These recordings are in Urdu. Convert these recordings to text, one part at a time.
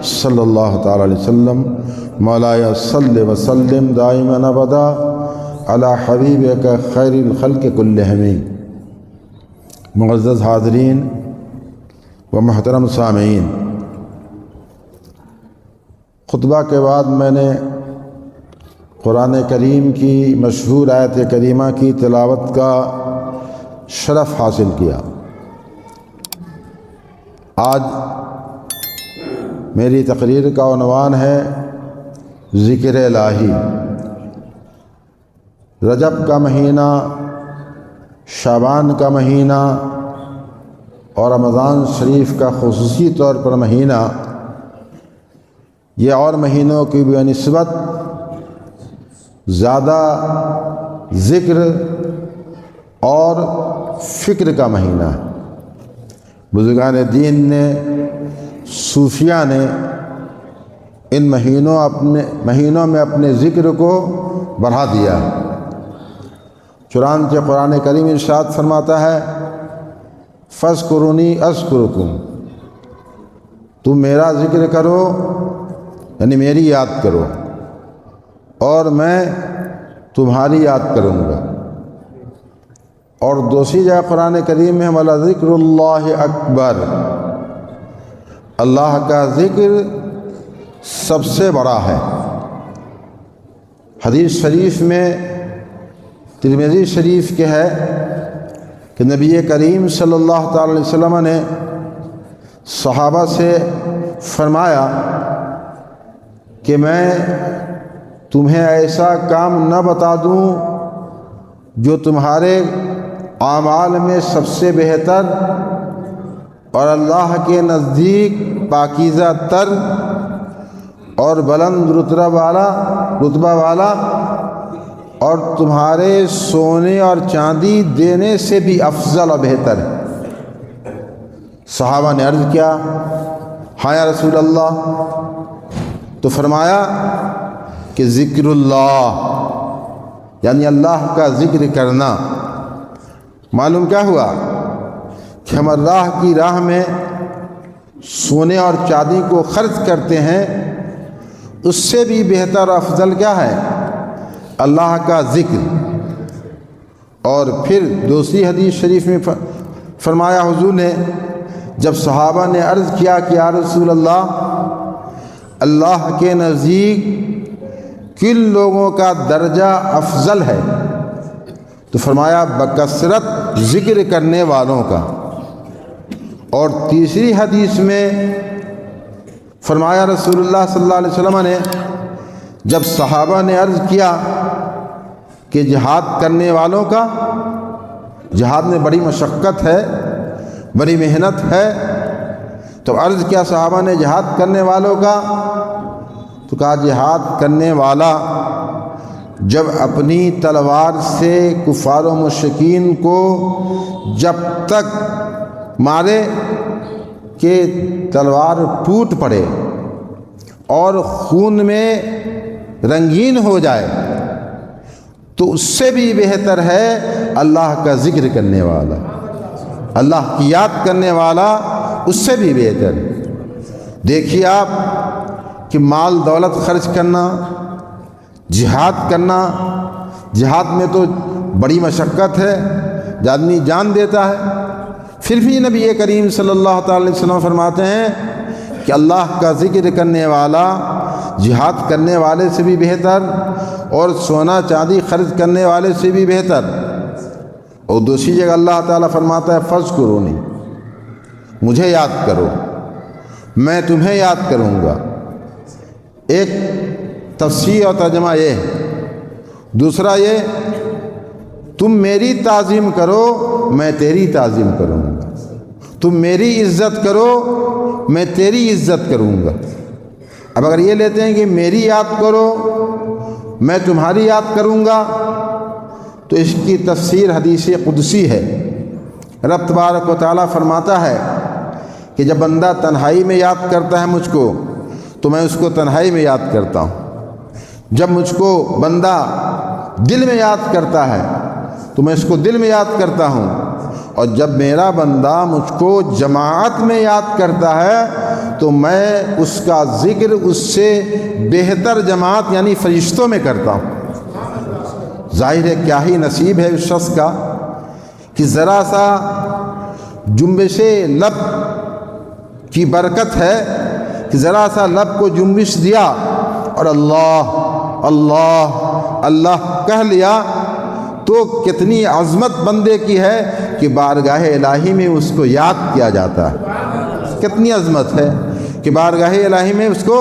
صلی اللہ تعالی علیہ وسلم مولایا صلی وسلم دائما ابدا علی حبیبک خیر الخلق کلہم۔ معزز حاضرین و محترم سامعین، خطبہ کے بعد میں نے قرآن کریم کی مشہور آیت کریمہ کی تلاوت کا شرف حاصل کیا۔ آج میری تقریر کا عنوان ہے ذکر الہی۔ رجب کا مہینہ، شعبان کا مہینہ اور رمضان شریف کا خصوصی طور پر مہینہ، یہ اور مہینوں کی بھی نسبت زیادہ ذکر اور فکر کا مہینہ ہے۔ بزرگان دین نے، صوفیاء نے ان مہینوں میں اپنے ذکر کو بڑھا دیا ہے۔ چنانچہ قرآن کریم ارشاد فرماتا ہے فاذکرونی اذکرکم، تم میرا ذکر کرو یعنی میری یاد کرو اور میں تمہاری یاد کروں گا۔ اور دوسری جگہ قرآن کریم میں وَلَذِکْرُ اللَّهِ اکبر، اللہ کا ذکر سب سے بڑا ہے۔ حدیث شریف میں ترمذی شریف کے ہے کہ نبی کریم صلی اللہ تعالی علیہ وسلم نے صحابہ سے فرمایا کہ میں تمہیں ایسا کام نہ بتا دوں جو تمہارے اعمال میں سب سے بہتر اور اللہ کے نزدیک پاکیزہ تر اور بلند رتبہ والا اور تمہارے سونے اور چاندی دینے سے بھی افضل و بہتر ہے۔ صحابہ نے عرض کیا ہاں یا رسول اللہ، تو فرمایا کہ ذکر اللہ یعنی اللہ کا ذکر کرنا۔ معلوم کیا ہوا کہ ہم اللہ کی راہ میں سونے اور چاندی کو خرچ کرتے ہیں، اس سے بھی بہتر و افضل کیا ہے؟ اللہ کا ذکر۔ اور پھر دوسری حدیث شریف میں فرمایا حضور نے، جب صحابہ نے عرض کیا کہ یا رسول اللہ، اللہ کے نزدیک کن لوگوں کا درجہ افضل ہے؟ تو فرمایا بکثرت ذکر کرنے والوں کا۔ اور تیسری حدیث میں فرمایا رسول اللہ صلی اللہ علیہ وسلم نے، جب صحابہ نے عرض کیا کہ جہاد کرنے والوں کا، جہاد میں بڑی مشقت ہے، بڑی محنت ہے، تو عرض کیا صحابہ نے جہاد کرنے والوں کا، تو کہا جہاد کرنے والا جب اپنی تلوار سے کفار و مشرکین کو جب تک مارے کہ تلوار ٹوٹ پڑے اور خون میں رنگین ہو جائے، تو اس سے بھی بہتر ہے اللہ کا ذکر کرنے والا، اللہ کی یاد کرنے والا، اس سے بھی بہتر ہے۔ دیکھیے آپ کہ مال دولت خرچ کرنا، جہاد کرنا، جہاد میں تو بڑی مشقت ہے، آدمی جان دیتا ہے، پھر بھی نبی کریم صلی اللہ تعالی علیہ وسلم فرماتے ہیں کہ اللہ کا ذکر کرنے والا جہاد کرنے والے سے بھی بہتر اور سونا چاندی خرچ کرنے والے سے بھی بہتر۔ اور دوسری جگہ اللہ تعالیٰ فرماتا ہے فاذکرونی، مجھے یاد کرو، میں تمہیں یاد کروں گا۔ ایک تفسیر اور ترجمہ یہ ہے۔ دوسرا یہ، تم میری تعظیم کرو میں تیری تعظیم کروں گا، تم میری عزت کرو میں تیری عزت کروں گا۔ اب اگر یہ لیتے ہیں کہ میری یاد کرو میں تمہاری یاد کروں گا، تو اس کی تفسیر حدیث قدسی ہے۔ رب تبارک و تعالیٰ فرماتا ہے کہ جب بندہ تنہائی میں یاد کرتا ہے مجھ کو، تو میں اس کو تنہائی میں یاد کرتا ہوں۔ جب مجھ کو بندہ دل میں یاد کرتا ہے تو میں اس کو دل میں یاد کرتا ہوں، اور جب میرا بندہ مجھ کو جماعت میں یاد کرتا ہے تو میں اس کا ذکر اس سے بہتر جماعت یعنی فرشتوں میں کرتا ہوں۔ ظاہر ہے کیا ہی نصیب ہے اس شخص کا کہ ذرا سا جنبش لب کی برکت ہے کہ ذرا سا لب کو جنبش دیا اور اللہ اللہ اللہ کہہ لیا تو کتنی عظمت بندے کی ہے کہ بارگاہ الہی میں اس کو یاد کیا جاتا ہے۔ کتنی عظمت ہے کہ بارگاہ الہی میں اس کو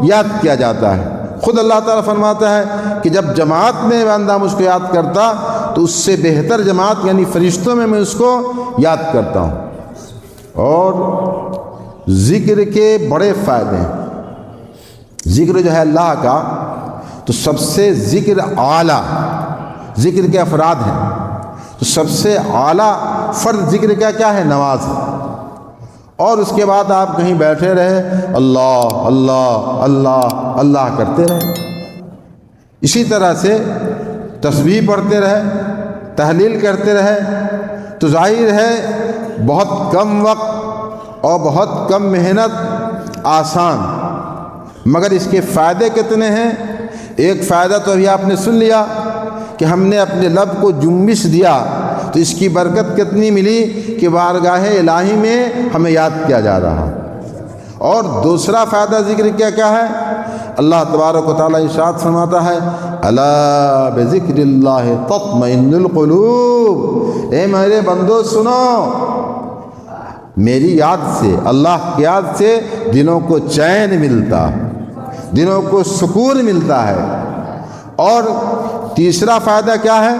یاد کیا جاتا ہے۔ خود اللہ تعالیٰ فرماتا ہے کہ جب جماعت میں بندہ مجھ کو یاد کرتا تو اس سے بہتر جماعت یعنی فرشتوں میں اس کو یاد کرتا ہوں۔ اور ذکر کے بڑے فائدے ہیں۔ ذکر جو ہے اللہ کا تو سب سے ذکر اعلیٰ، ذکر کے افراد ہیں تو سب سے اعلیٰ فرد ذکر کا کیا ہے؟ نماز ہے۔ اور اس کے بعد آپ کہیں بیٹھے رہے اللہ اللہ اللہ اللہ کرتے رہے، اسی طرح سے تسبیح پڑھتے رہے، تحلیل کرتے رہے، تو ظاہر ہے بہت کم وقت اور بہت کم محنت آسان، مگر اس کے فائدے کتنے ہیں؟ ایک فائدہ تو ابھی آپ نے سن لیا کہ ہم نے اپنے لب کو جنبش دیا تو اس کی برکت کتنی ملی کہ بارگاہ الہی میں ہمیں یاد کیا جا رہا۔ اور دوسرا فائدہ ذکر کیا ہے؟ اللہ تبارک و تعالیٰ ارشاد فرماتا ہے الا بذکر اللہ تطمئن القلوب، اے میرے بندو سنو، میری یاد سے، اللہ کی یاد سے دلوں کو چین ملتا، دلوں کو سکون ملتا ہے۔ اور تیسرا فائدہ کیا ہے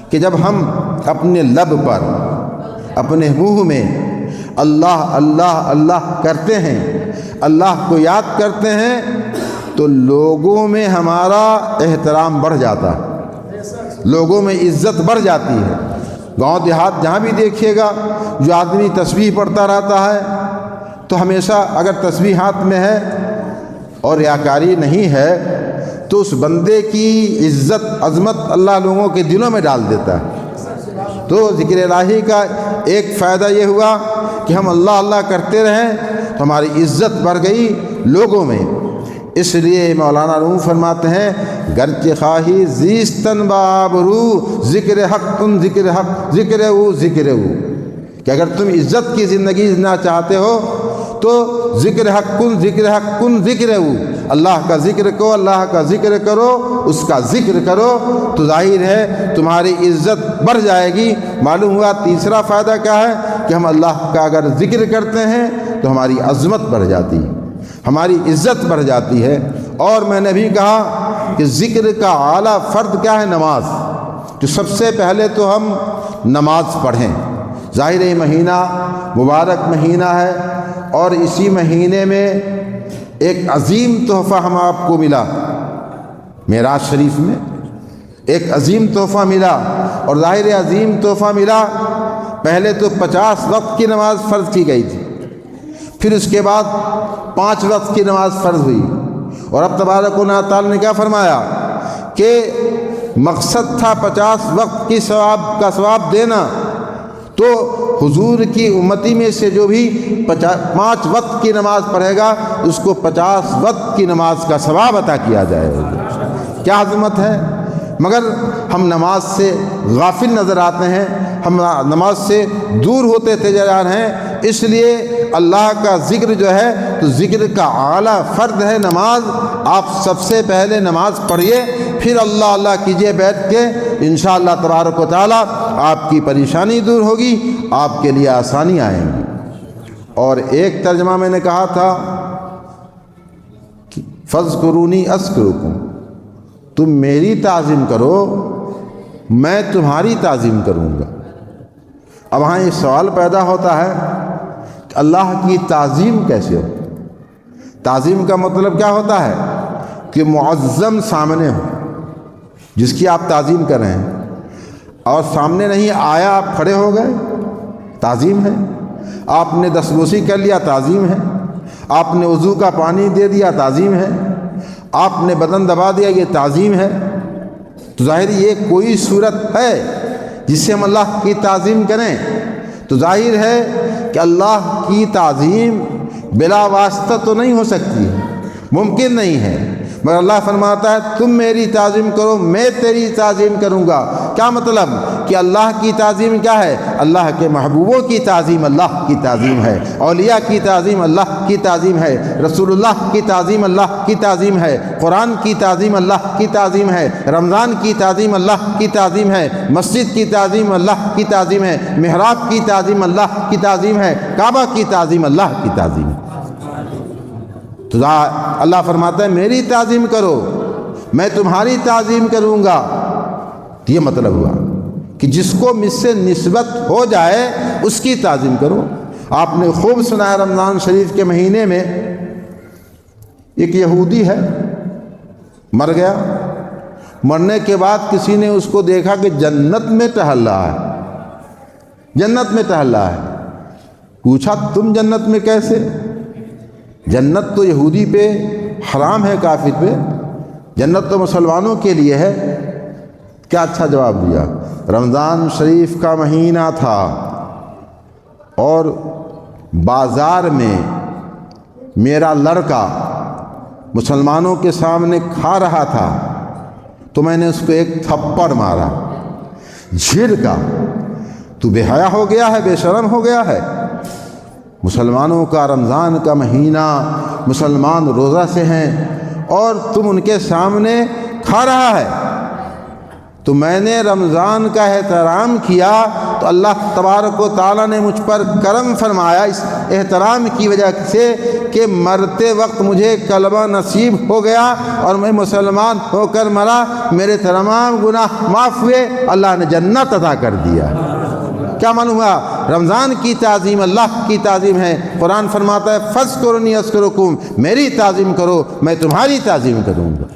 کہ جب ہم اپنے لب پر، اپنے منہ میں اللہ اللہ اللہ کرتے ہیں، اللہ کو یاد کرتے ہیں تو لوگوں میں ہمارا احترام بڑھ جاتا ہے، لوگوں میں عزت بڑھ جاتی ہے۔ گاؤں دیہات جہاں بھی دیکھیے گا جو آدمی تسبیح پڑھتا رہتا ہے تو ہمیشہ اگر تسبیح ہاتھ میں ہے اور ریاکاری نہیں ہے تو اس بندے کی عزت عظمت اللہ لوگوں کے دلوں میں ڈال دیتا ہے۔ تو ذکر الہی کا ایک فائدہ یہ ہوا کہ ہم اللہ اللہ کرتے رہیں تو ہماری عزت بڑھ گئی لوگوں میں۔ اس لیے مولانا روم فرماتے ہیں گرچہ خواہی زیستن بابرو ذکر حق کن ذکر حق ذکر او کہ اگر تم عزت کی زندگی جینا چاہتے ہو تو ذکر حق کن ذکر او، اللہ کا ذکر کرو، اللہ کا ذکر کرو، اس کا ذکر کرو تو ظاہر ہے تمہاری عزت بڑھ جائے گی۔ معلوم ہوا تیسرا فائدہ کیا ہے کہ ہم اللہ کا اگر ذکر کرتے ہیں تو ہماری عظمت بڑھ جاتی ہے، ہماری عزت بڑھ جاتی ہے۔ اور میں نے بھی کہا کہ ذکر کا اعلیٰ فرد کیا ہے؟ نماز۔ تو سب سے پہلے تو ہم نماز پڑھیں۔ ظاہر یہ مہینہ مبارک مہینہ ہے اور اسی مہینے میں ایک عظیم تحفہ ہم آپ کو ملا، معراج شریف میں ایک عظیم تحفہ ملا، اور ظاہر عظیم تحفہ ملا۔ پہلے تو 50 وقت کی نماز فرض کی گئی تھی، پھر اس کے بعد 5 وقت کی نماز فرض ہوئی، اور اب تبارک و تعالیٰ نے کیا فرمایا کہ مقصد تھا 50 وقت کی ثواب دینا، تو حضور کی امتی میں سے جو بھی 5 وقت کی نماز پڑھے گا اس کو 50 وقت کی نماز کا ثواب عطا کیا جائے گا۔ کیا عظمت ہے! مگر ہم نماز سے غافل نظر آتے ہیں، ہم نماز سے دور ہوتے تھے جا رہے ہیں، اس لیے اللہ کا ذکر جو ہے تو ذکر کا اعلیٰ فرد ہے نماز۔ آپ سب سے پہلے نماز پڑھیے، پھر اللہ اللہ کیجئے بیٹھ کے، انشاءاللہ تبارک و تعالیٰ آپ کی پریشانی دور ہوگی، آپ کے لیے آسانی آئیں گی۔ اور ایک ترجمہ میں نے کہا تھا فَاذْكُرُونِي أَذْكُرُكُمْ، تم میری تعظیم کرو میں تمہاری تعظیم کروں گا۔ اب وہاں یہ سوال پیدا ہوتا ہے کہ اللہ کی تعظیم کیسے ہو؟ تعظیم کا مطلب کیا ہوتا ہے کہ معظم سامنے ہو، جس کی آپ تعظیم کر رہے ہیں، اور سامنے نہیں آیا آپ کھڑے ہو گئے، تعظیم ہے۔ آپ نے دستبوسی کر لیا، تعظیم ہے۔ آپ نے وضو کا پانی دے دیا، تعظیم ہے۔ آپ نے بدن دبا دیا، یہ تعظیم ہے۔ تو ظاہر یہ کوئی صورت ہے جس سے ہم اللہ کی تعظیم کریں؟ تو ظاہر ہے کہ اللہ کی تعظیم بلا واسطہ تو نہیں ہو سکتی، ممکن نہیں ہے، مگر اللہ فرماتا ہے تم میری تعظیم کرو میں تیری تعظیم کروں گا۔ کیا مطلب کہ اللہ کی تعظیم کیا ہے؟ اللہ کے محبوبوں کی تعظیم اللہ کی تعظیم ہے، اولیاء کی تعظیم اللہ کی تعظیم ہے، رسول اللہ کی تعظیم اللہ کی تعظیم ہے، قرآن کی تعظیم اللہ کی تعظیم ہے، رمضان کی تعظیم اللہ کی تعظیم ہے، مسجد کی تعظیم اللہ کی تعظیم ہے، محراب کی تعظیم اللہ کی تعظیم ہے، کعبہ کی تعظیم اللہ کی تعظیم ہے۔ تو اللہ فرماتا ہے میری تعظیم کرو میں تمہاری تعظیم کروں گا۔ یہ مطلب ہوا کہ جس کو مجھ سے نسبت ہو جائے اس کی تعظیم کرو۔ آپ نے خوب سنا ہے رمضان شریف کے مہینے میں ایک یہودی ہے، مر گیا، مرنے کے بعد کسی نے اس کو دیکھا کہ جنت میں ٹہل رہا ہے، جنت میں ٹہل رہا ہے۔ پوچھا تم جنت میں کیسے؟ جنت تو یہودی پہ حرام ہے، کافر پہ، جنت تو مسلمانوں کے لیے ہے۔ کیا اچھا جواب دیا۔ رمضان شریف کا مہینہ تھا اور بازار میں میرا لڑکا مسلمانوں کے سامنے کھا رہا تھا تو میں نے اس کو ایک تھپڑ مارا، جھڑکا۔ تو بے حیا ہو گیا ہے، بے شرم ہو گیا ہے۔ مسلمانوں کا رمضان کا مہینہ، مسلمان روزہ سے ہیں اور تم ان کے سامنے کھا رہا ہے۔ تو میں نے رمضان کا احترام کیا تو اللہ تبارک و تعالیٰ نے مجھ پر کرم فرمایا اس احترام کی وجہ سے کہ مرتے وقت مجھے کلمہ نصیب ہو گیا اور میں مسلمان ہو کر مرا، میرے تمام گناہ معاف ہوئے، اللہ نے جنت عطا کر دیا۔ کیا معلوم ہوا؟ رمضان کی تعظیم اللہ کی تعظیم ہے۔ قرآن فرماتا ہے فاذکرونی اذکرکم، میری تعظیم کرو میں تمہاری تعظیم کروں گا۔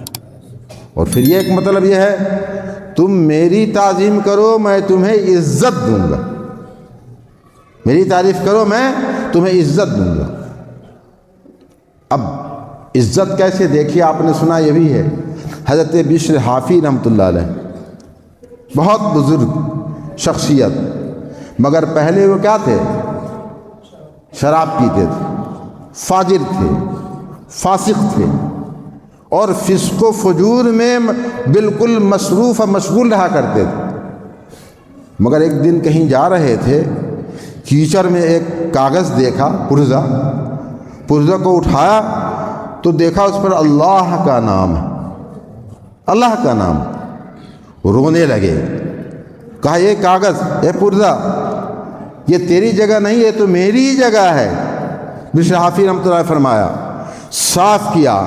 اور پھر یہ ایک مطلب یہ ہے تم میری تعظیم کرو میں تمہیں عزت دوں گا، میری تعریف کرو میں تمہیں عزت دوں گا۔ اب عزت کیسے دیکھیے، آپ نے سنا یہ بھی ہے، حضرت بشر حافی رحمۃ اللہ علیہ بہت بزرگ شخصیت، مگر پہلے وہ کیا تھے؟ شراب پیتے تھے، فاجر تھے، فاسق تھے اور فسق و فجور میں بالکل مصروف اور مشغول رہا کرتے تھے۔ مگر ایک دن کہیں جا رہے تھے، کیچڑ میں ایک کاغذ دیکھا، پرزہ کو اٹھایا تو دیکھا اس پر اللہ کا نام ہے، اللہ کا نام۔ رونے لگے، کہا یہ کاغذ، یہ پرزہ یہ تیری جگہ نہیں، یہ تو میری جگہ ہے۔ بشر حافی رحمۃ اللہ فرمایا صاف کیا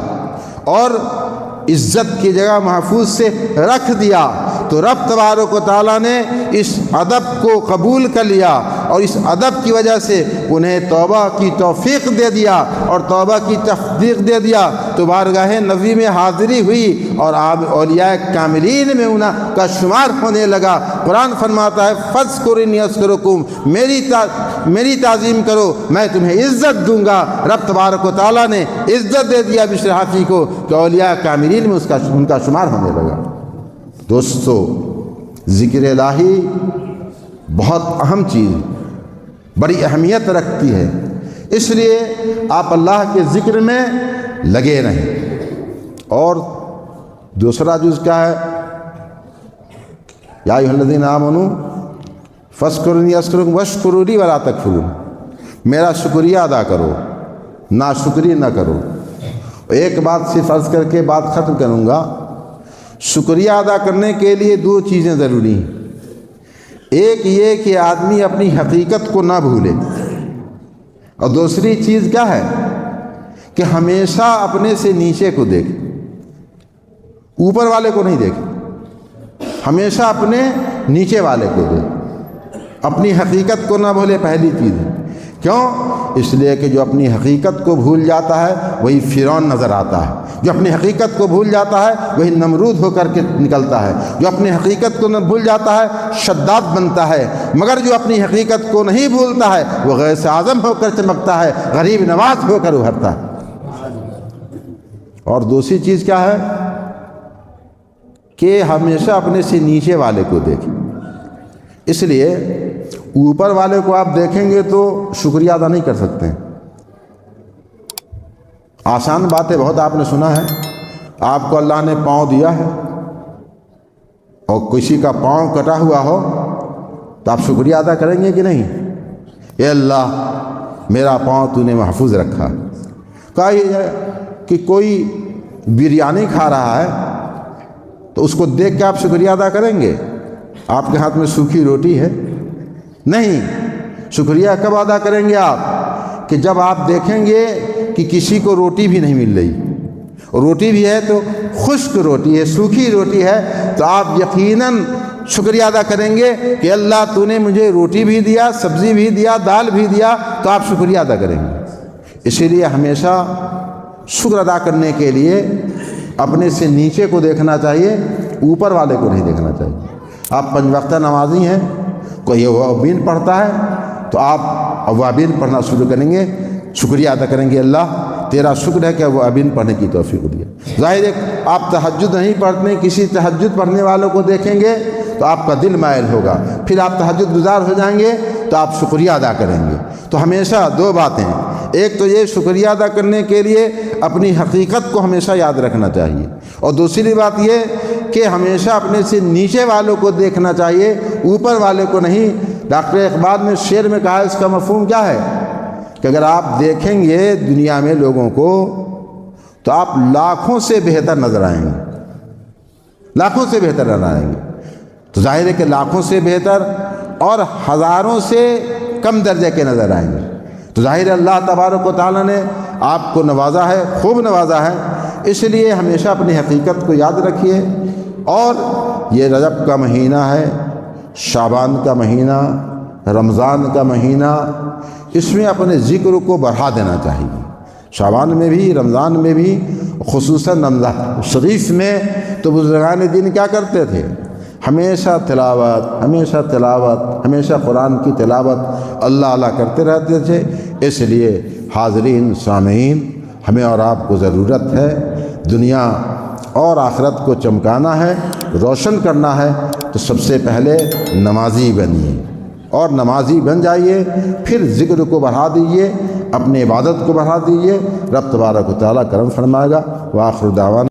اور عزت کی جگہ محفوظ سے رکھ دیا تو رب تبارک و تعالیٰ نے اس ادب کو قبول کر لیا اور اس ادب کی وجہ سے انہیں توبہ کی توفیق دے دیا اور توبہ کی تصدیق دے دیا تو بارگاہ نبی میں حاضری ہوئی اور اولیاء کاملین میں ان کا شمار ہونے لگا۔ قرآن فرماتا ہے فاذکرونی اذکرکم، میری تعظیم کرو میں تمہیں عزت دوں گا۔ رب تبارک و تعالیٰ نے عزت دے دیا بشر حافی کو کہ اولیاء کاملین میں ان کا شمار ہونے لگا۔ دوستو، ذکر الہی بہت اہم چیز، بڑی اہمیت رکھتی ہے، اس لیے آپ اللہ کے ذکر میں لگے رہیں۔ اور دوسرا جز کیا ہے؟ یا ایھا الذین آمنوا فاذکرونی اذکرکم واشکروا لی ولا تکفرون، میرا شکریہ ادا کرو، ناشکری نہ کرو۔ ایک بات صرف عرض کر کے بات ختم کروں گا، شکریہ ادا کرنے کے لیے دو چیزیں ضروری ہیں، ایک یہ کہ آدمی اپنی حقیقت کو نہ بھولے، اور دوسری چیز کیا ہے کہ ہمیشہ اپنے سے نیچے کو دیکھے، اوپر والے کو نہیں دیکھے، ہمیشہ اپنے نیچے والے کو دیکھے، اپنی حقیقت کو نہ بھولے، پہلی چیز ہے۔ کیوں؟ اس لیے کہ جو اپنی حقیقت کو بھول جاتا ہے وہی فرعون نظر آتا ہے، جو اپنی حقیقت کو بھول جاتا ہے وہی نمرود ہو کر کے نکلتا ہے، جو اپنی حقیقت کو نہ بھول جاتا ہے شداد بنتا ہے، مگر جو اپنی حقیقت کو نہیں بھولتا ہے وہ غوث اعظم ہو کر چمکتا ہے، غریب نواز ہو کر ابھرتا ہے۔ اور دوسری چیز کیا ہے کہ ہمیشہ اپنے سے نیچے والے کو دیکھیں۔ اس لیے اوپر والے کو آپ دیکھیں گے تو شکریہ ادا نہیں کر سکتے، آسان باتیں بہت آپ نے سنا ہے، آپ کو اللہ نے پاؤں دیا ہے اور کسی کا پاؤں کٹا ہوا ہو تو آپ شکریہ ادا کریں گے کہ نہیں؟ اے اللہ میرا پاؤں تو نے محفوظ رکھا۔ کہا یہ ہے کہ کوئی بریانی کھا رہا ہے تو اس کو دیکھ کے آپ شکریہ ادا کریں گے؟ آپ کے ہاتھ میں سوکھی روٹی ہے؟ نہیں، شکریہ کب ادا کریں گے آپ؟ کہ جب آپ دیکھیں گے کہ کسی کو روٹی بھی نہیں مل رہی، اور روٹی بھی ہے تو خشک روٹی ہے، سوکھی روٹی ہے، تو آپ یقیناً شکریہ ادا کریں گے کہ اللہ تو نے مجھے روٹی بھی دیا، سبزی بھی دیا، دال بھی دیا، تو آپ شکریہ ادا کریں گے۔ اسی لیے ہمیشہ شکر ادا کرنے کے لیے اپنے سے نیچے کو دیکھنا چاہیے، اوپر والے کو نہیں دیکھنا چاہیے۔ آپ 5 وقتہ نمازی ہیں، کوئی اوابین پڑھتا ہے تو آپ اوابین پڑھنا شروع کریں گے، شکریہ ادا کریں گے، اللہ تیرا شکر ہے کہ اوابین پڑھنے کی توفیق دیا۔ ظاہر ہے آپ تہجد نہیں پڑھتے، کسی تہجد پڑھنے والوں کو دیکھیں گے تو آپ کا دل مائل ہوگا، پھر آپ تہجد گزار ہو جائیں گے تو آپ شکریہ ادا کریں گے۔ تو ہمیشہ 2 باتیں، ایک تو یہ شکریہ ادا کرنے کے لیے اپنی حقیقت کو ہمیشہ یاد رکھنا چاہیے، اور دوسری بات یہ کہ ہمیشہ اپنے سے نیچے والوں کو دیکھنا چاہیے، اوپر والے کو نہیں۔ ڈاکٹر اقبال نے شعر میں کہا، اس کا مفہوم کیا ہے کہ اگر آپ دیکھیں گے دنیا میں لوگوں کو تو آپ لاکھوں سے بہتر نظر آئیں گے، لاکھوں سے بہتر نظر آئیں گے۔ تو ظاہر ہے کہ لاکھوں سے بہتر اور ہزاروں سے کم درجے کے نظر آئیں گے۔ تو ظاہر اللہ تبارک و تعالیٰ نے آپ کو نوازا ہے، خوب نوازا ہے، اس لیے ہمیشہ اپنی حقیقت کو یاد رکھیے۔ اور یہ رجب کا مہینہ ہے، شعبان کا مہینہ، رمضان کا مہینہ، اس میں اپنے ذکر کو بڑھا دینا چاہیے۔ شعبان میں بھی، رمضان میں بھی، خصوصاً رمضان شریف میں تو بزرگان دین کیا کرتے تھے؟ ہمیشہ تلاوت، ہمیشہ تلاوت، ہمیشہ قرآن کی تلاوت اللہ اللہ کرتے رہتے تھے۔ اس لیے حاضرین سامعین، ہمیں اور آپ کو ضرورت ہے، دنیا اور آخرت کو چمکانا ہے، روشن کرنا ہے، تو سب سے پہلے نمازی بنیے، اور نمازی بن جائیے، پھر ذکر کو بڑھا دیجیے، اپنی عبادت کو بڑھا دیجیے، رب تبارک و تعالیٰ کرم فرمائے گا۔ وآخر دعوانا